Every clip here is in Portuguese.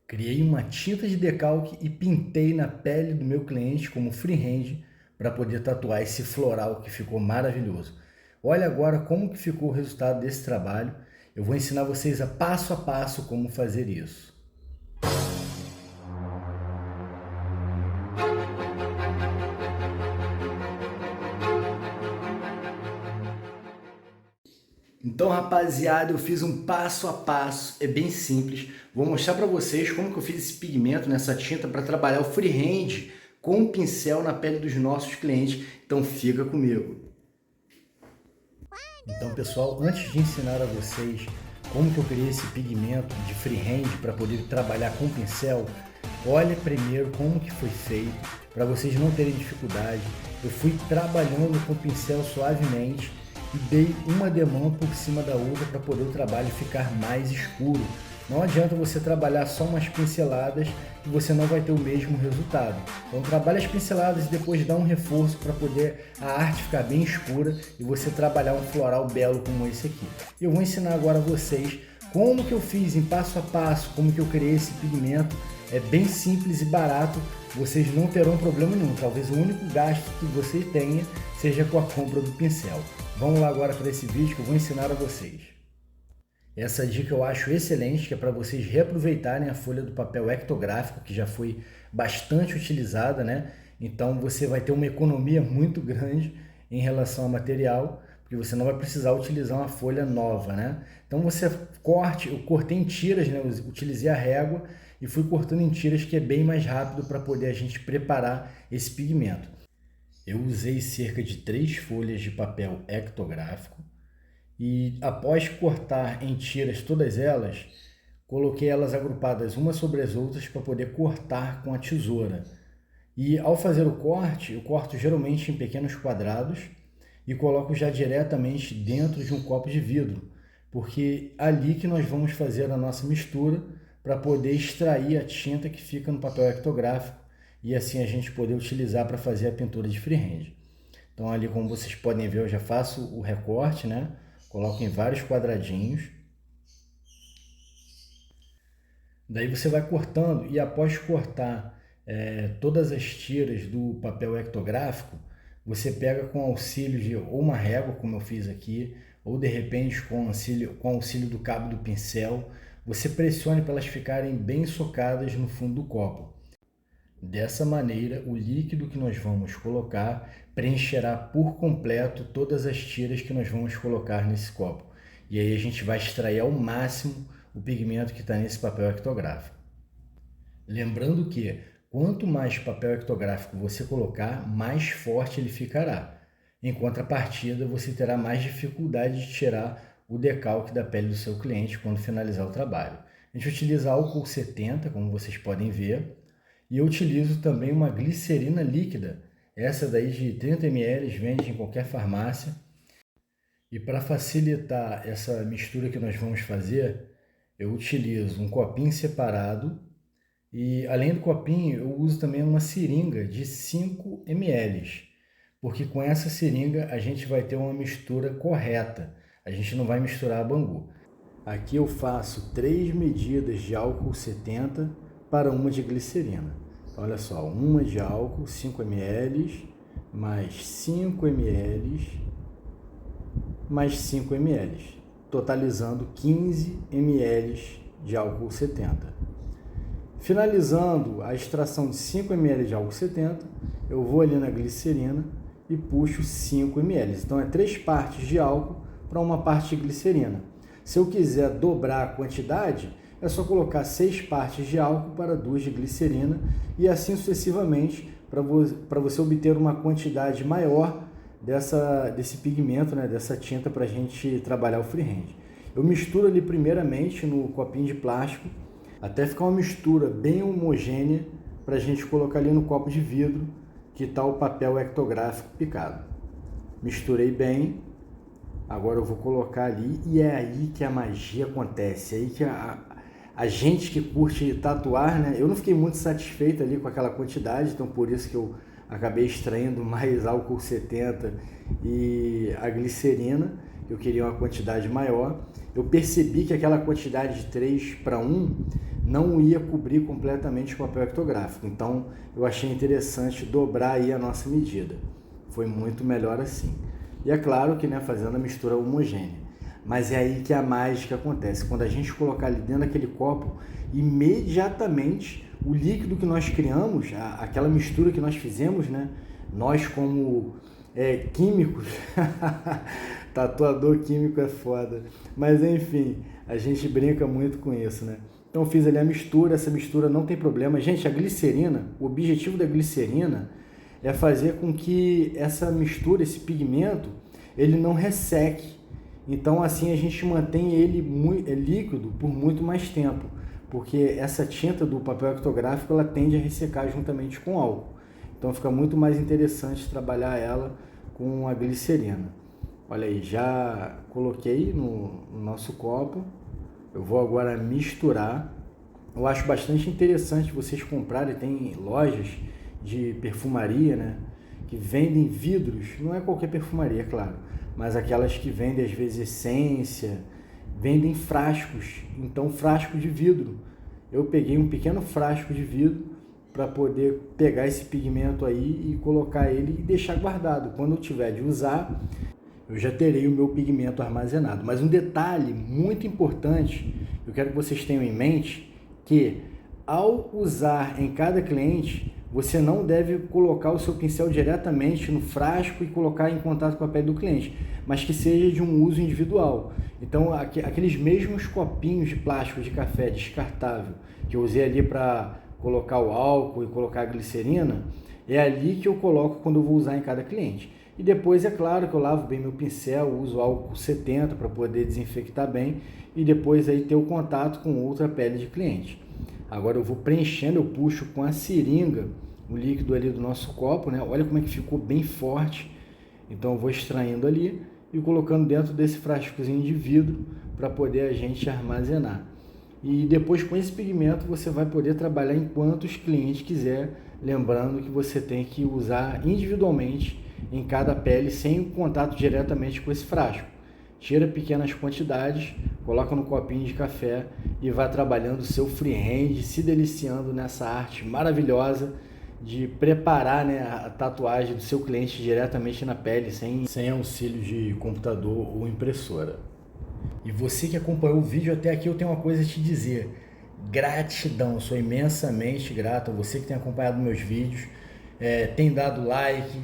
Criei uma tinta de decalque e pintei na pele do meu cliente como freehand para poder tatuar esse floral que ficou maravilhoso. Olha agora como que ficou o resultado desse trabalho. Eu vou ensinar vocês a passo como fazer isso. Então, rapaziada, eu fiz um passo a passo, é bem simples. Vou mostrar para vocês como que eu fiz esse pigmento nessa tinta para trabalhar o freehand com o pincel na pele dos nossos clientes. Então, fica comigo. Então, pessoal, antes de ensinar a vocês como que eu criei esse pigmento de freehand para poder trabalhar com pincel, olha primeiro como que foi feito, para vocês não terem dificuldade. Eu fui trabalhando com o pincel suavemente e dei uma demão por cima da outra para poder o trabalho ficar mais escuro. Não adianta você trabalhar só umas pinceladas e você não vai ter o mesmo resultado. Então trabalhe as pinceladas e depois dá um reforço para poder a arte ficar bem escura e você trabalhar um floral belo como esse aqui. Eu vou ensinar agora a vocês como que eu fiz em passo a passo, como que eu criei esse pigmento. É bem simples e barato, vocês não terão problema nenhum. Talvez o único gasto que você tenha seja com a compra do pincel. Vamos lá agora para esse vídeo que eu vou ensinar a vocês. Essa dica eu acho excelente, que é para vocês reaproveitarem a folha do papel ectográfico, que já foi bastante utilizada, né? Então você vai ter uma economia muito grande em relação ao material, porque você não vai precisar utilizar uma folha nova, né? Então você corte, eu cortei em tiras, né? Eu utilizei a régua e fui cortando em tiras, que é bem mais rápido para poder a gente preparar esse pigmento. Eu usei cerca de 3 folhas de papel ectográfico e após cortar em tiras todas elas, coloquei elas agrupadas umas sobre as outras para poder cortar com a tesoura. E ao fazer o corte, eu corto geralmente em pequenos quadrados e coloco já diretamente dentro de um copo de vidro, porque é ali que nós vamos fazer a nossa mistura para poder extrair a tinta que fica no papel ectográfico e assim a gente poder utilizar para fazer a pintura de freehand. Então ali, como vocês podem ver, eu já faço o recorte, né? Coloco em vários quadradinhos. Daí você vai cortando e após cortar todas as tiras do papel ectográfico, você pega com auxílio de ou uma régua, como eu fiz aqui, ou de repente com auxílio do cabo do pincel, você pressione para elas ficarem bem socadas no fundo do copo. Dessa maneira, o líquido que nós vamos colocar preencherá por completo todas as tiras que nós vamos colocar nesse copo. E aí a gente vai extrair ao máximo o pigmento que está nesse papel ectográfico. Lembrando que quanto mais papel ectográfico você colocar, mais forte ele ficará. Em contrapartida, você terá mais dificuldade de tirar o decalque da pele do seu cliente quando finalizar o trabalho. A gente utiliza álcool 70, como vocês podem ver, e eu utilizo também uma glicerina líquida, essa daí de 30 ml, vende em qualquer farmácia. E para facilitar essa mistura que nós vamos fazer, eu utilizo um copinho separado e além do copinho eu uso também uma seringa de 5 ml, porque com essa seringa a gente vai ter uma mistura correta, a gente não vai misturar a bangu. Aqui eu faço 3 medidas de álcool 70 para uma de glicerina. Então, olha só, uma de álcool, 5 ml, mais 5 ml, mais 5 ml, totalizando 15 ml de álcool 70. Finalizando a extração de 5 ml de álcool 70, eu vou ali na glicerina e puxo 5 ml. Então, é 3 partes de álcool para uma parte de glicerina. Se eu quiser dobrar a quantidade, é só colocar 6 partes de álcool para 2 de glicerina e assim sucessivamente para você obter uma quantidade maior desse pigmento, né, dessa tinta para a gente trabalhar o freehand. Eu misturo ali primeiramente no copinho de plástico até ficar uma mistura bem homogênea para a gente colocar ali no copo de vidro que está o papel ectográfico picado. Misturei bem. Agora eu vou colocar ali e é aí que a magia acontece, é aí que a gente que curte tatuar, né? Eu não fiquei muito satisfeito ali com aquela quantidade, então por isso que eu acabei extraindo mais álcool 70 e a glicerina, eu queria uma quantidade maior. Eu percebi que aquela quantidade de 3 para 1 não ia cobrir completamente o papel ectográfico. Então eu achei interessante dobrar aí a nossa medida. Foi muito melhor assim. E é claro que, né, fazendo a mistura homogênea. Mas é aí que a mágica acontece. Quando a gente colocar ali dentro daquele copo, imediatamente o líquido que nós criamos, aquela mistura que nós fizemos, né? Nós como químicos, tatuador químico é foda. Mas enfim, a gente brinca muito com isso, né? Então eu fiz ali a mistura, essa mistura não tem problema. Gente, a glicerina, o objetivo da glicerina é fazer com que essa mistura, esse pigmento, ele não resseque. Então assim a gente mantém ele líquido por muito mais tempo, porque essa tinta do papel ectográfico ela tende a ressecar juntamente com o álcool. Então fica muito mais interessante trabalhar ela com a glicerina. Olha aí, já coloquei no nosso copo. Eu vou agora misturar. Eu acho bastante interessante vocês comprarem, tem lojas de perfumaria, né, que vendem vidros, não é qualquer perfumaria, é claro, mas aquelas que vendem às vezes essência, vendem frascos, então frasco de vidro. Eu peguei um pequeno frasco de vidro para poder pegar esse pigmento aí e colocar ele e deixar guardado. Quando eu tiver de usar, eu já terei o meu pigmento armazenado. Mas um detalhe muito importante, eu quero que vocês tenham em mente, que ao usar em cada cliente, você não deve colocar o seu pincel diretamente no frasco e colocar em contato com a pele do cliente, mas que seja de um uso individual. Então, aqueles mesmos copinhos de plástico de café descartável que eu usei ali para colocar o álcool e colocar a glicerina, é ali que eu coloco quando eu vou usar em cada cliente. E depois, é claro, que eu lavo bem meu pincel, uso álcool 70 para poder desinfectar bem e depois aí ter o contato com outra pele de cliente. Agora eu vou preenchendo, eu puxo com a seringa o líquido ali do nosso copo, né? Olha como é que ficou bem forte. Então eu vou extraindo ali e colocando dentro desse frascozinho de vidro para poder a gente armazenar. E depois com esse pigmento você vai poder trabalhar em quantos clientes quiser, lembrando que você tem que usar individualmente em cada pele sem contato diretamente com esse frasco. Tira pequenas quantidades, coloca no copinho de café e vai trabalhando o seu freehand, se deliciando nessa arte maravilhosa de preparar, né, a tatuagem do seu cliente diretamente na pele, sem auxílio de computador ou impressora. E você que acompanhou o vídeo até aqui, eu tenho uma coisa a te dizer. Gratidão, sou imensamente grato a você que tem acompanhado meus vídeos, tem dado like.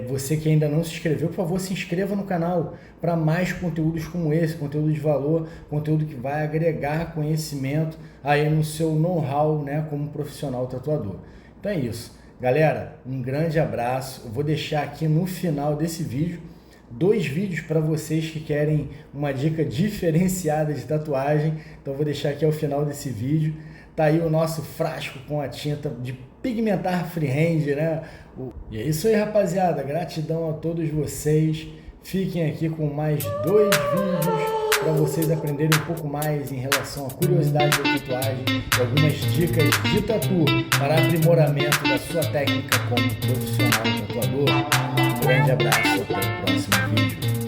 Você que ainda não se inscreveu, por favor, se inscreva no canal para mais conteúdos como esse, conteúdo de valor, conteúdo que vai agregar conhecimento aí no seu know-how, né, como profissional tatuador. Então é isso. Galera, um grande abraço. Eu vou deixar aqui no final desse vídeo 2 vídeos para vocês que querem uma dica diferenciada de tatuagem. Então eu vou deixar aqui ao final desse vídeo. Tá aí o nosso frasco com a tinta de pigmentar freehand, né? E é isso aí, rapaziada. Gratidão a todos vocês. Fiquem aqui com mais 2 vídeos para vocês aprenderem um pouco mais em relação à curiosidade da tatuagem e algumas dicas de tatu para aprimoramento da sua técnica como profissional tatuador. Um grande abraço, até o próximo vídeo.